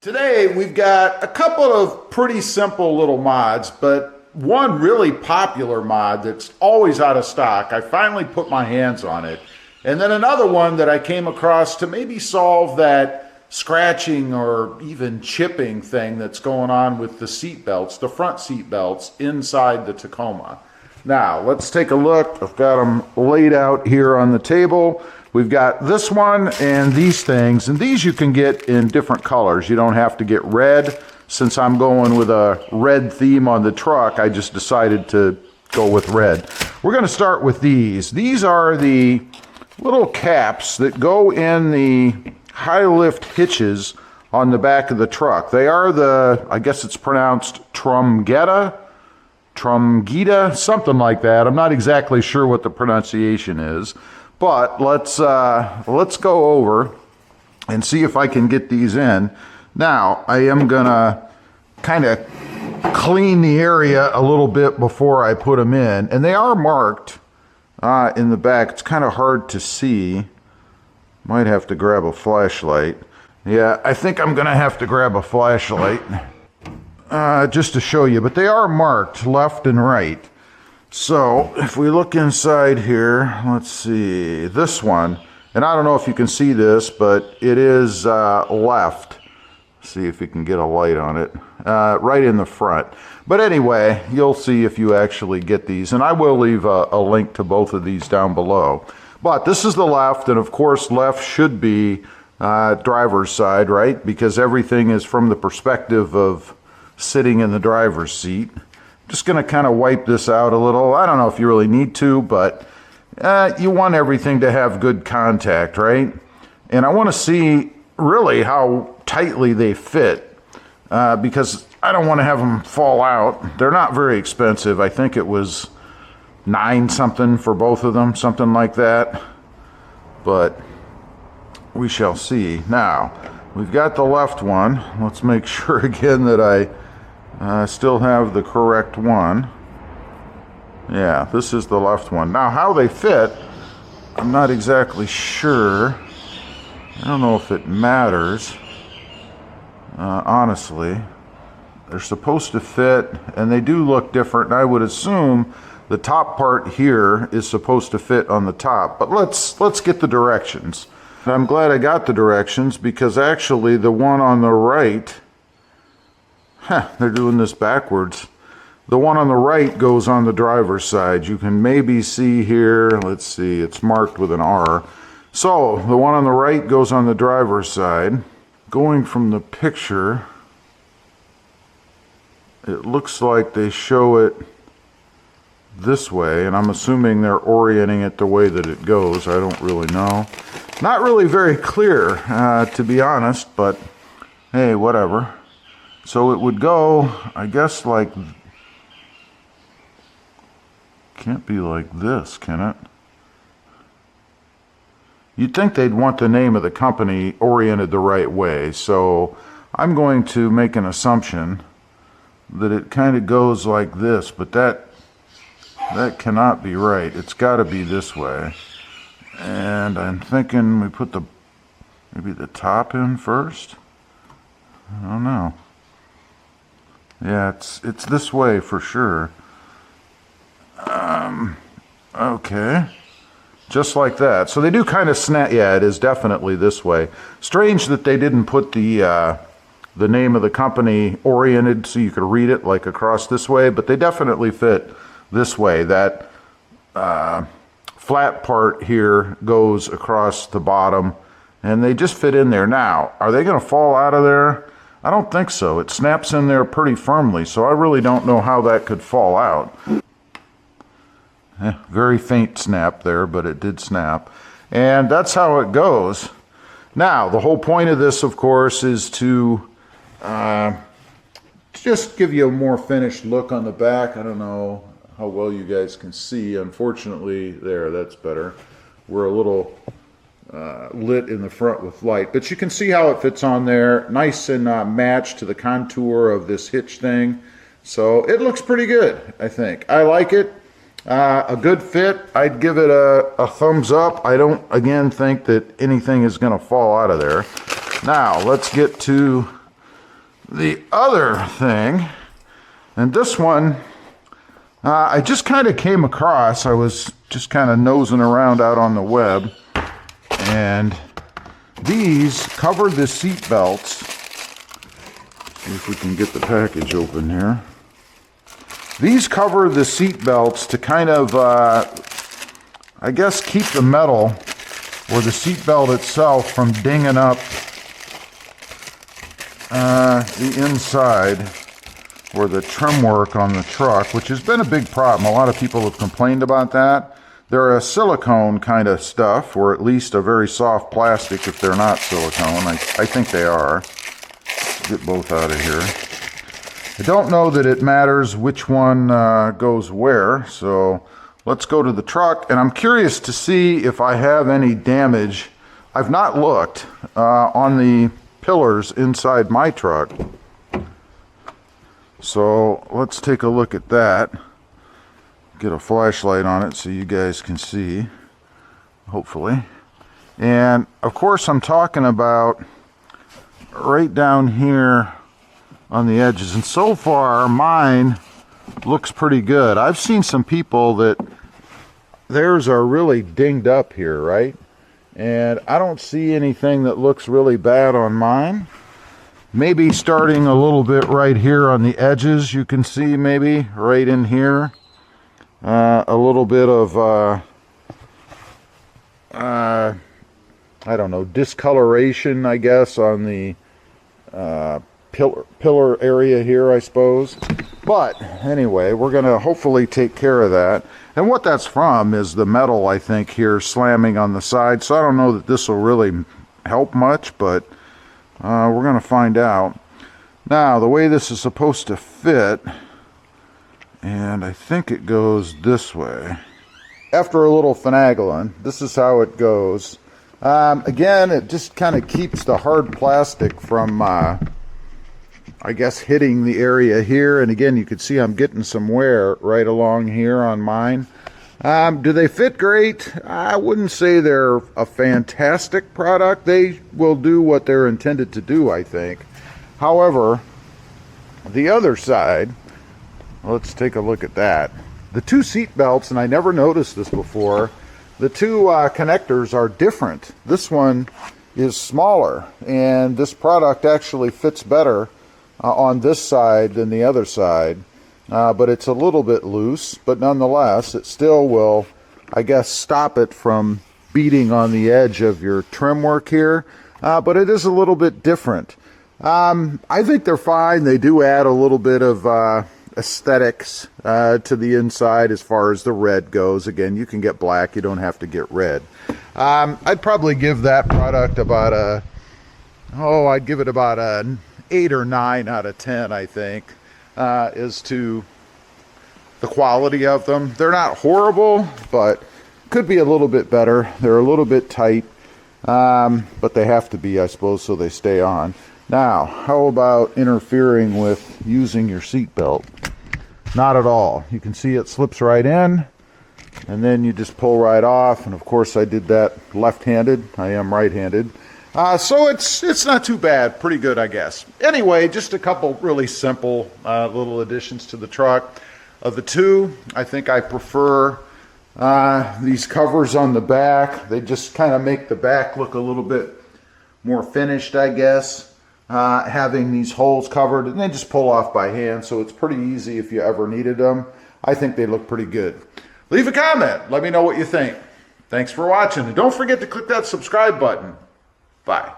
Today we've got a couple of pretty simple little mods, but one really popular mod that's always out of stock. I finally put my hands on it. And then another one that I came across to maybe solve that scratching or even chipping thing that's going on with the seat belts, the front seat belts inside the Tacoma. Now let's take a look. I've got them laid out here on the table. We've got this one and these things, and these you can get in different colors. You don't have to get red. Since I'm going with a red theme on the truck, I just decided to go with red. We're going to start with these. These are the little caps that go in the high lift hitches on the back of the truck. They are the, I guess it's pronounced Trumgeta, something like that. I'm not exactly sure what the pronunciation is. But let's go over and see if I can get these in. Now, I am gonna kind of clean the area a little bit before I put them in. And they are marked in the back. It's kind of hard to see. Might have to grab a flashlight. Yeah, I think I'm gonna have to grab a flashlight just to show you. But they are marked left and right. So if we look inside here, let's see, this one, and I don't know if you can see this, but it is left. See if you can get a light on it, right in the front. But anyway, you'll see if you actually get these, and I will leave a link to both of these down below. But this is the left, and of course left should be driver's side, right? Because everything is from the perspective of sitting in the driver's seat. Just going to kind of wipe this out a little. I don't know if you really need to, but you want everything to have good contact, right? And I want to see really how tightly they fit because I don't want to have them fall out. They're not very expensive. I think it was $9 something for both of them, something like that. But we shall see. Now, we've got the left one. Let's make sure again that I still have the correct one. Yeah, this is the left one. Now, how they fit, I'm not exactly sure. I don't know if it matters, honestly. They're supposed to fit, and they do look different. And I would assume the top part here is supposed to fit on the top. But let's get the directions. I'm glad I got the directions because actually the one on the right, they're doing this backwards. The one on the right goes on the driver's side. You can maybe see here, let's see, it's marked with an R. So the one on the right goes on the driver's side. Going from the picture, it looks like they show it this way, and I'm assuming they're orienting it the way that it goes. I don't really know. Not really very clear, to be honest, but hey, whatever. So it would go, I guess, like, can't be like this, can it? You'd think they'd want the name of the company oriented the right way, so I'm going to make an assumption that it kind of goes like this, but that cannot be right. It's got to be this way. And I'm thinking we put maybe the top in first? I don't know. Yeah, it's this way for sure. Okay. Just like that. So they do kind of snap. Yeah, it is definitely this way. Strange that they didn't put the name of the company oriented so you could read it like across this way, but they definitely fit this way. That flat part here goes across the bottom, and they just fit in there. Now, are they going to fall out of there? I don't think so. It snaps in there pretty firmly, so I really don't know how that could fall out. Very faint snap there, but it did snap. And that's how it goes. Now, the whole point of this, of course, is to just give you a more finished look on the back. I don't know how well you guys can see. Unfortunately, there, that's better. We're a little lit in the front with light, but you can see how it fits on there, nice and matched to the contour of this hitch thing. So it looks pretty good, I think. I like it. A good fit. I'd give it a thumbs up. I don't, again, think that anything is going to fall out of there. Now, let's get to the other thing, and this one I just kind of came across. I was just kind of nosing around out on the web, and these cover the seat belts. See if we can get the package open here. These cover the seat belts to kind of, I guess, keep the metal or the seat belt itself from dinging up the inside or the trim work on the truck, which has been a big problem. A lot of people have complained about that. They're a silicone kind of stuff, or at least a very soft plastic if they're not silicone. I think they are. Let's get both out of here. I don't know that it matters which one goes where, so let's go to the truck, and I'm curious to see if I have any damage. I've not looked on the pillars inside my truck. So let's take a look at that. Get a flashlight on it so you guys can see, hopefully. And of course I'm talking about right down here on the edges. And so far mine looks pretty good. I've seen some people that theirs are really dinged up here, right? And I don't see anything that looks really bad on mine. Maybe starting a little bit right here on the edges, you can see maybe right in here a little bit of I don't know, discoloration, I guess, on the pillar area here, I suppose. But anyway, we're going to hopefully take care of that. And what that's from is the metal, I think, here slamming on the side. So I don't know that this will really help much, but we're going to find out. Now, the way this is supposed to fit, and I think it goes this way. After a little finagling, this is how it goes. Again, it just kind of keeps the hard plastic from, I guess, hitting the area here. And again, you can see I'm getting some wear right along here on mine. Do they fit great? I wouldn't say they're a fantastic product. They will do what they're intended to do, I think. However, the other side, let's take a look at that. The two seat belts, and I never noticed this before, the two connectors are different. This one is smaller, and this product actually fits better on this side than the other side. But it's a little bit loose, but nonetheless, it still will, I guess, stop it from beating on the edge of your trim work here. But it is a little bit different. I think they're fine. They do add a little bit of aesthetics to the inside as far as the red goes. Again, you can get black. You don't have to get red. I'd probably give that product about I'd give it about an 8 or 9 out of 10, I think. As to the quality of them. They're not horrible, but could be a little bit better. They're a little bit tight, but they have to be, I suppose, so they stay on. Now, how about interfering with using your seat belt? Not at all. You can see it slips right in, and then you just pull right off. And of course, I did that left-handed. I am right-handed. So it's not too bad. Pretty good, I guess. Anyway, just a couple really simple little additions to the truck. Of the two, I think I prefer these covers on the back. They just kind of make the back look a little bit more finished, I guess. Having these holes covered, and they just pull off by hand, so it's pretty easy if you ever needed them. I think they look pretty good. Leave a comment. Let me know what you think. Thanks for watching, and don't forget to click that subscribe button. Bye.